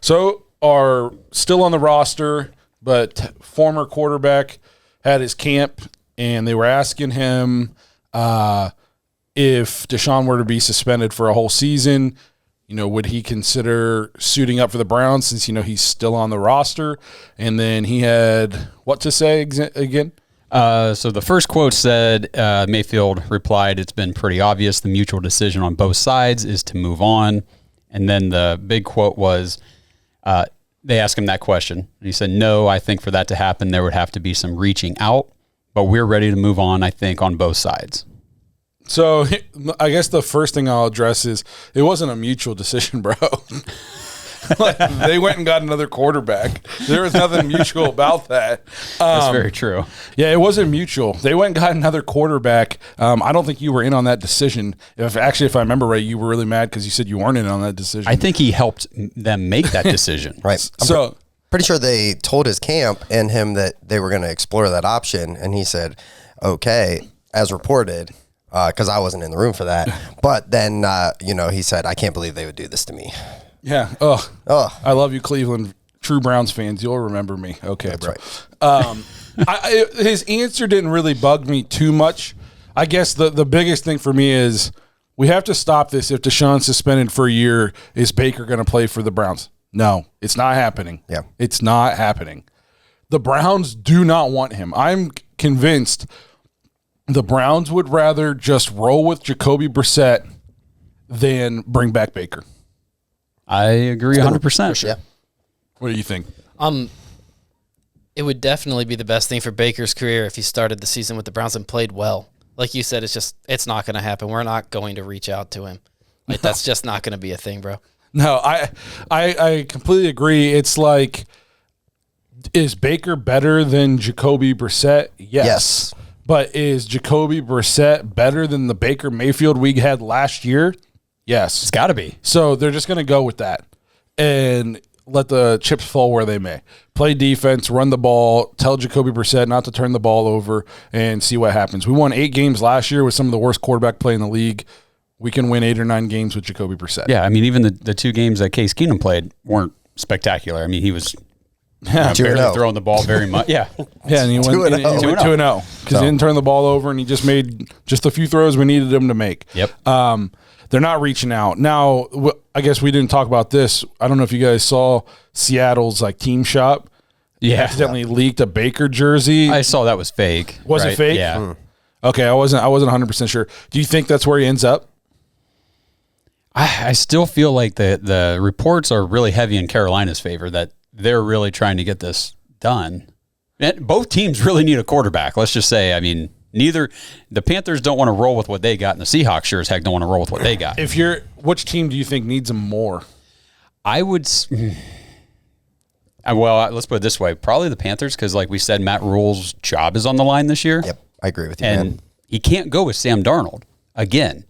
So are still on the roster, but former quarterback had his camp, and they were asking him if Deshaun were to be suspended for a whole season, would he consider suiting up for the Browns since, he's still on the roster? And then he had what to say again? So the first quote said, Mayfield replied, "It's been pretty obvious the mutual decision on both sides is to move on." And then the big quote was, they asked him that question. And he said, "No, I think for that to happen, there would have to be some reaching out, but we're ready to move on, I think, on both sides." So I guess the first thing I'll address is it wasn't a mutual decision, bro. They went and got another quarterback. There was nothing mutual about that. That's very true. Yeah, it wasn't mutual. They went and got another quarterback. I don't think you were in on that decision. If I remember right, you were really mad because you said you weren't in on that decision. I think he helped them make that decision. Right. Pretty sure they told his camp and him that they were going to explore that option, and he said, "Okay," as reported. Because I wasn't in the room for that. But then, he said, "I can't believe they would do this to me." Yeah. I love you, Cleveland. True Browns fans, you'll remember me. Okay, that's bro. Right. His answer didn't really bug me too much. I guess the biggest thing for me is we have to stop this. If Deshaun's suspended for a year, is Baker going to play for the Browns? No, it's not happening. Yeah. It's not happening. The Browns do not want him. I'm convinced the Browns would rather just roll with Jacoby Brissett than bring back Baker. I agree 100%. Sure. Yeah. What do you think? It would definitely be the best thing for Baker's career if he started the season with the Browns and played well. Like you said, it's not going to happen. We're not going to reach out to him. That's just not going to be a thing, bro. No, I completely agree. It's like, is Baker better than Jacoby Brissett? Yes. But is Jacoby Brissett better than the Baker Mayfield we had last year? Yes. It's got to be. So they're just going to go with that and let the chips fall where they may. Play defense, run the ball, tell Jacoby Brissett not to turn the ball over, and see what happens. We won 8 games last year with some of the worst quarterback play in the league. We can win 8 or 9 games with Jacoby Brissett. Yeah, I mean, even the 2 games that Case Keenum played weren't spectacular. I mean, he was barely throwing the ball very much. Yeah. Yeah, and he went 2-0 because he didn't turn the ball over, and he just made just a few throws we needed him to make. Yep. They're not reaching out. Now, I guess we didn't talk about this. I don't know if you guys saw Seattle's team shop. Yeah. Accidentally leaked a Baker jersey. I saw that was fake. Was it fake? Yeah. Okay, I wasn't 100% sure. Do you think that's where he ends up? I still feel like the reports are really heavy in Carolina's favor, that they're really trying to get this done. And both teams really need a quarterback. Let's just say, I mean, the Panthers don't want to roll with what they got, and the Seahawks sure as heck don't want to roll with what they got. Which team do you think needs him more? I would. Well, let's put it this way: probably the Panthers, because, like we said, Matt Rule's job is on the line this year. Yep, I agree with you. And man. He can't go with Sam Darnold again,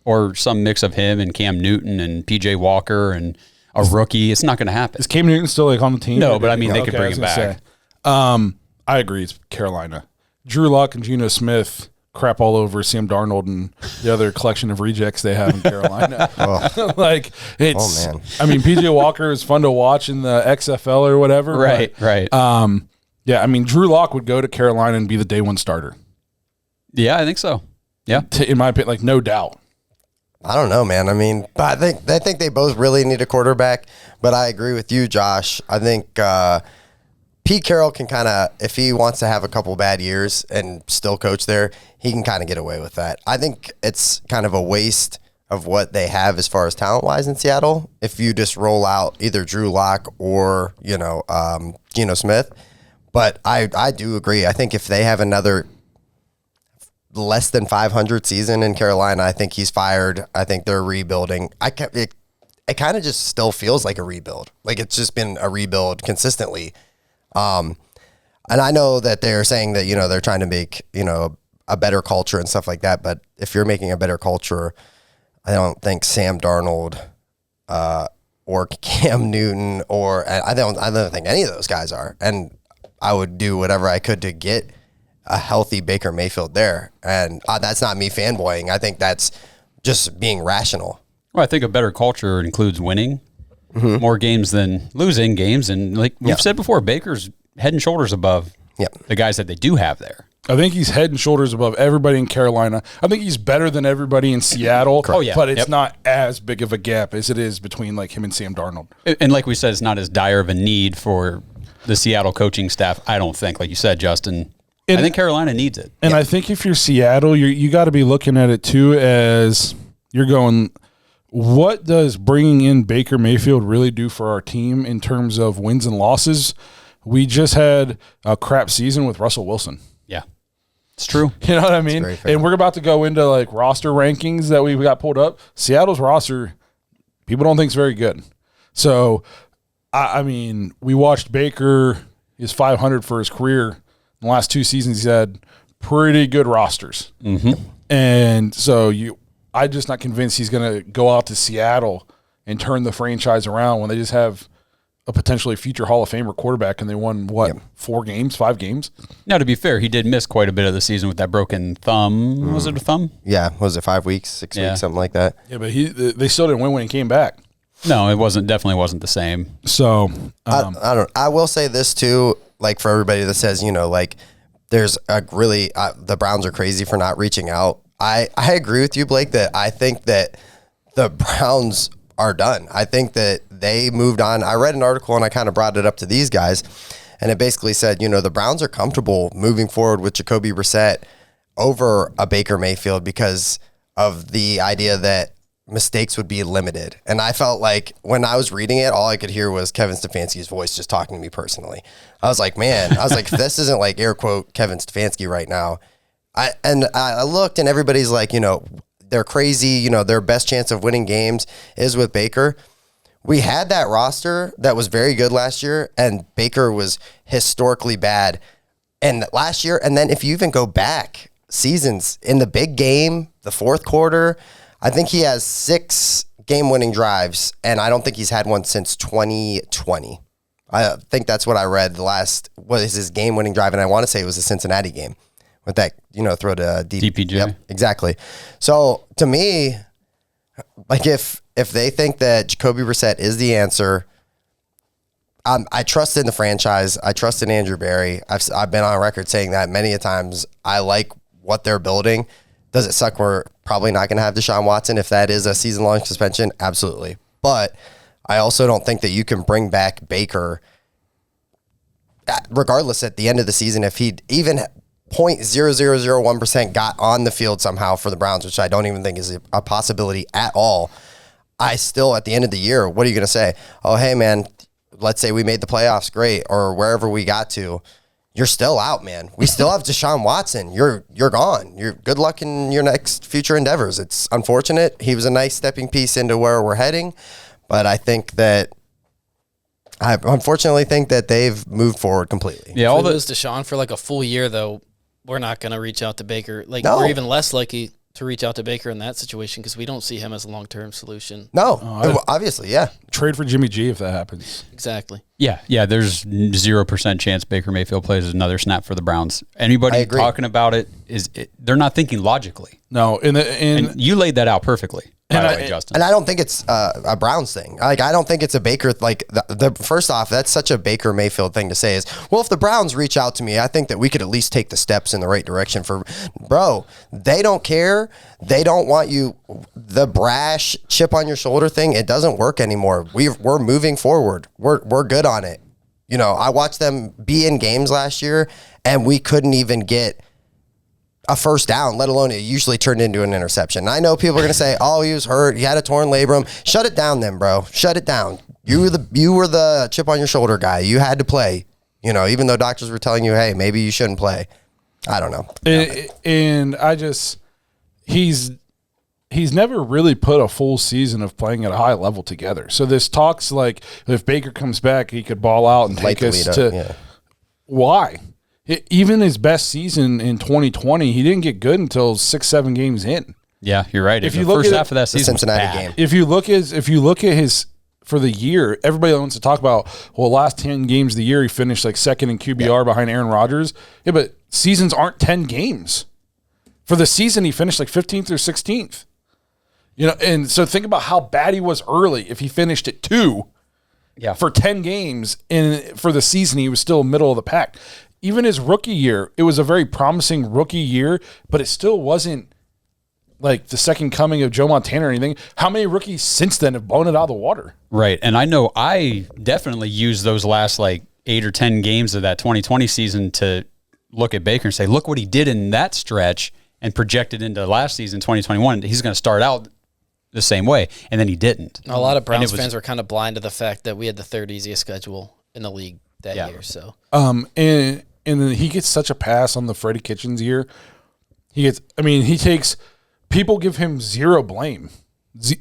or some mix of him and Cam Newton and PJ Walker and a rookie. It's not going to happen. Is Cam Newton still on the team? No, but I mean, they could bring him back. I agree. It's Carolina. Drew Luck and Geno Smith crap all over Sam Darnold and the other collection of rejects they have in Carolina. Man. I mean, PJ Walker is fun to watch in the XFL or whatever. Right. Yeah, I mean, Drew Luck would go to Carolina and be the day one starter. Yeah, I think so. Yeah. In my opinion, no doubt. I don't know, man. I mean, but I think they both really need a quarterback, but I agree with you, Josh. I think Pete Carroll can kind of, if he wants to have a couple bad years and still coach there, he can kind of get away with that. I think it's kind of a waste of what they have as far as talent-wise in Seattle if you just roll out either Drew Lock or, Geno Smith. But I do agree. I think if they have another less than 500 season in Carolina, I think he's fired. I think they're rebuilding. It kind of just still feels like a rebuild. Like it's just been a rebuild consistently. And I know that they're saying that, they're trying to make, a better culture and stuff like that. But if you're making a better culture, I don't think Sam Darnold or Cam Newton I don't think any of those guys are. And I would do whatever I could to get a healthy Baker Mayfield there. And that's not me fanboying. I think that's just being rational. Well, I think a better culture includes winning. more games than losing games. And like we've said before, Baker's head and shoulders above the guys that they do have there. I think he's head and shoulders above everybody in Carolina. I think he's better than everybody in Seattle. Oh, yeah. But it's not as big of a gap as it is between like him and Sam Darnold. And like we said, it's not as dire of a need for the Seattle coaching staff, I don't think. Like you said, Justin, I think Carolina needs it. And I think if you're Seattle, you got to be looking at it too as you're going, what does bringing in Baker Mayfield really do for our team in terms of wins and losses? We just had a crap season with Russell Wilson. Yeah. It's true. You know what I mean? And we're about to go into like roster rankings that we got pulled up. Seattle's roster, people don't think is very good. So, I mean, we watched Baker, his 500 for his career. In the last 2 seasons, he's had pretty good rosters. Mm-hmm. And so I'm just not convinced he's going to go out to Seattle and turn the franchise around when they just have a potentially future Hall of Famer quarterback, and they won, 5 games? Now, to be fair, he did miss quite a bit of the season with that broken thumb. Was it a thumb? Yeah. Was it 5 weeks, 6 weeks, something like that? Yeah, but they still didn't win when he came back. No, it definitely wasn't the same. So, I will say this too, like for everybody that says, like there's a really, the Browns are crazy for not reaching out. I agree with you, Blake, that I think that the Browns are done. I think that they moved on. I read an article and I kind of brought it up to these guys, and it basically said, the Browns are comfortable moving forward with Jacoby Brissett over a Baker Mayfield because of the idea that mistakes would be limited. And I felt like when I was reading it, all I could hear was Kevin Stefanski's voice just talking to me personally. I was like, man, if this isn't like air quote Kevin Stefanski right now. I looked and everybody's like, they're crazy. Their best chance of winning games is with Baker. We had that roster that was very good last year, and Baker was historically bad. And last year, and then if you even go back seasons in the big game, the fourth quarter, I think he has 6 game-winning drives, and I don't think he's had one since 2020. I think that's what I read. What is his game-winning drive? And I want to say it was a Cincinnati game with that, throw to DPJ. Yep, exactly. So to me, like if they think that Jacoby Brissett is the answer, I trust in the franchise. I trust in Andrew Berry. I've been on record saying that many a times. I like what they're building. Does it suck we're probably not going to have Deshaun Watson if that is a season-long suspension? Absolutely. But I also don't think that you can bring back Baker, regardless at the end of the season, if he even 0.0001% got on the field somehow for the Browns, which I don't even think is a possibility at all. I still, at the end of the year, what are you going to say? Oh, hey, man, let's say we made the playoffs, great, or wherever we got to. You're still out, man. We still have Deshaun Watson. You're gone. You're good luck in your next future endeavors. It's unfortunate. He was a nice stepping piece into where we're heading, but I unfortunately think that they've moved forward completely. Yeah, all those Deshaun for like a full year, though, we're not going to reach out to Baker. We're even less likely to reach out to Baker in that situation because we don't see him as a long-term solution. No, obviously, yeah. Trade for Jimmy G if that happens. Exactly. Yeah. There's 0% chance Baker Mayfield plays another snap for the Browns. Anybody talking about it they're not thinking logically. No, and you laid that out perfectly. By the way, Justin. And I don't think it's a Browns thing. Like, I don't think it's a Baker, first off, that's such a Baker Mayfield thing to say is, well, if the Browns reach out to me, I think that we could at least take the steps in the right direction bro, they don't care. They don't want you, the brash chip on your shoulder thing. It doesn't work anymore. We're moving forward. We're good on it. I watched them be in games last year and we couldn't even get a first down, let alone it usually turned into an interception. And I know people are going to say, oh, he was hurt. He had a torn labrum. Shut it down then, bro. Shut it down. You were the chip on your shoulder guy. You had to play, even though doctors were telling you, hey, maybe you shouldn't play. I don't know. And he's never really put a full season of playing at a high level together. So this talks like if Baker comes back, he could ball out and take us to why? Even his best season in 2020, he didn't get good until 6-7 games in. Yeah, you're right. If you look first at half of that season, the Cincinnati game. If you look at his for the year, everybody wants to talk about last 10 games of the year he finished like second in QBR behind Aaron Rodgers. Yeah, but seasons aren't 10 games. For the season, he finished like 15th or 16th. And so think about how bad he was early. If he finished at 2, Yeah. For 10 games, and for the season, he was still middle of the pack. Even his rookie year, it was a very promising rookie year, but it still wasn't like the second coming of Joe Montana or anything. How many rookies since then have blown it out of the water? Right. And I know I definitely used those last like 8 or 10 games of that 2020 season to look at Baker and say, look what he did in that stretch, and projected into last season, 2021. He's going to start out the same way. And then he didn't. A lot of Browns fans were kind of blind to the fact that we had the third easiest schedule in the league that year. So, and then he gets such a pass on the Freddie Kitchens year. He takes, people give him zero blame,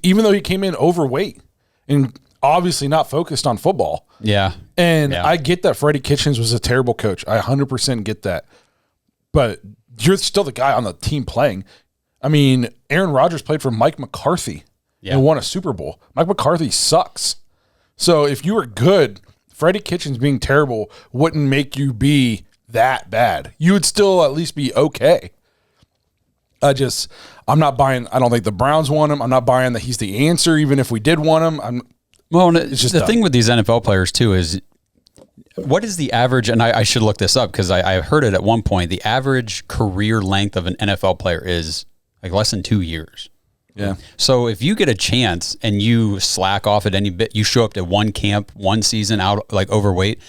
even though he came in overweight and obviously not focused on football. Yeah. And I get that Freddie Kitchens was a terrible coach. I 100% get that. But you're still the guy on the team playing. I mean, Aaron Rodgers played for Mike McCarthy and won a Super Bowl. Mike McCarthy sucks. So if you were good, Freddie Kitchens being terrible wouldn't make you be that bad. You would still at least be okay. I'm not buying. I don't think the Browns want him. I'm not buying that he's the answer, even if we did want him. It's just the thing with these NFL players too is, what is the average? And I should look this up because I heard it at one point. The average career length of an NFL player is like less than 2 years. Yeah. So if you get a chance and you slack off at any bit, you show up to one camp, one season out like overweight,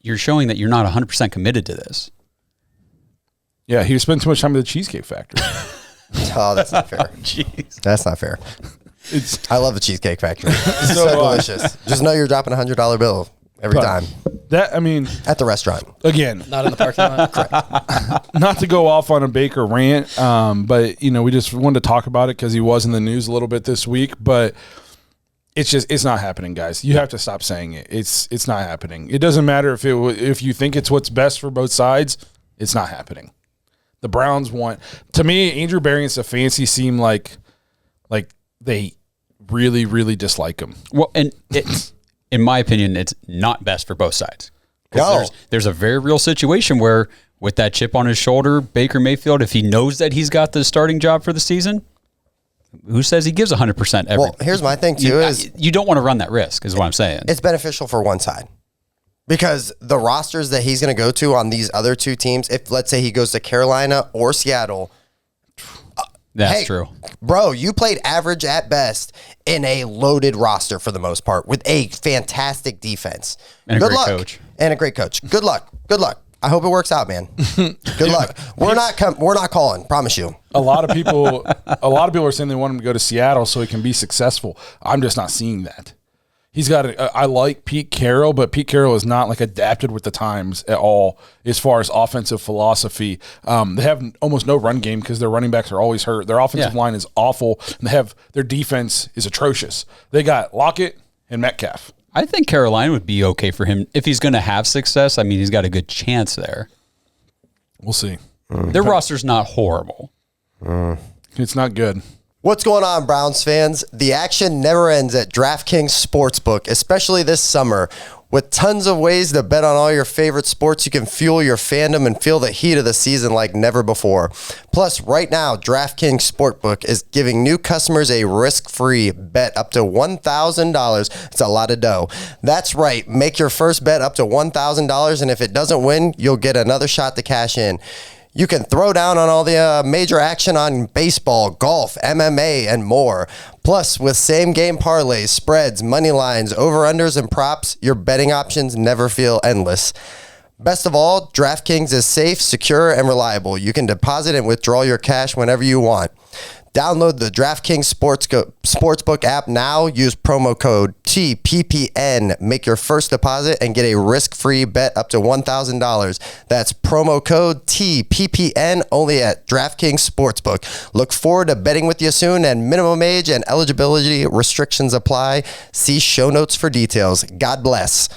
you're showing that you're not 100% committed to this. Yeah, he spent too much time at the Cheesecake Factory. Oh, that's not fair. Jeez. That's not fair. I love the Cheesecake Factory. It's so delicious. Just know you're dropping $100 bill every time. At the restaurant. Again. Not in the parking lot. Correct. Not to go off on a Baker rant, but we just wanted to talk about it because he was in the news a little bit this week. But it's not happening, guys. You have to stop saying it. It's not happening. It doesn't matter if you think it's what's best for both sides. It's not happening. The Browns want, to me, Andrew Berry and Stefanski seem like they really, really dislike him. Well, and in my opinion, it's not best for both sides. No. There's a very real situation where, with that chip on his shoulder, Baker Mayfield, if he knows that he's got the starting job for the season, who says he gives 100% every? Well, here's my thing too: you don't want to run that risk, is what I'm saying. It's beneficial for one side. Because the rosters that he's going to go to on these other two teams, if let's say he goes to Carolina or Seattle, that's true. Bro, you played average at best in a loaded roster for the most part with a fantastic defense. And a great coach. And a great coach. Good luck. Good luck. I hope it works out, man. Good luck. We're not calling, promise you. A lot of people are saying they want him to go to Seattle so he can be successful. I'm just not seeing that. He's got I like Pete Carroll, but Pete Carroll is not like adapted with the times at all as far as offensive philosophy. They have almost no run game because their running backs are always hurt. Their offensive line is awful, and their defense is atrocious. They got Lockett and Metcalf. I think Carolina would be okay for him if he's going to have success. I mean, he's got a good chance there. We'll see. Their roster's not horrible. It's not good. What's going on, Browns fans? The action never ends at DraftKings Sportsbook, especially this summer. With tons of ways to bet on all your favorite sports, you can fuel your fandom and feel the heat of the season like never before. Plus, right now, DraftKings Sportsbook is giving new customers a risk-free bet up to $1,000. It's a lot of dough. That's right. Make your first bet up to $1,000, and if it doesn't win, you'll get another shot to cash in. You can throw down on all the major action on baseball, golf, MMA, and more. Plus, with same-game parlays, spreads, money lines, over-unders, and props, your betting options never feel endless. Best of all, DraftKings is safe, secure, and reliable. You can deposit and withdraw your cash whenever you want. Download the DraftKings Sportsbook app now. Use promo code TPPN. Make your first deposit and get a risk-free bet up to $1,000. That's promo code TPPN only at DraftKings Sportsbook. Look forward to betting with you soon, and minimum age and eligibility restrictions apply. See show notes for details. God bless.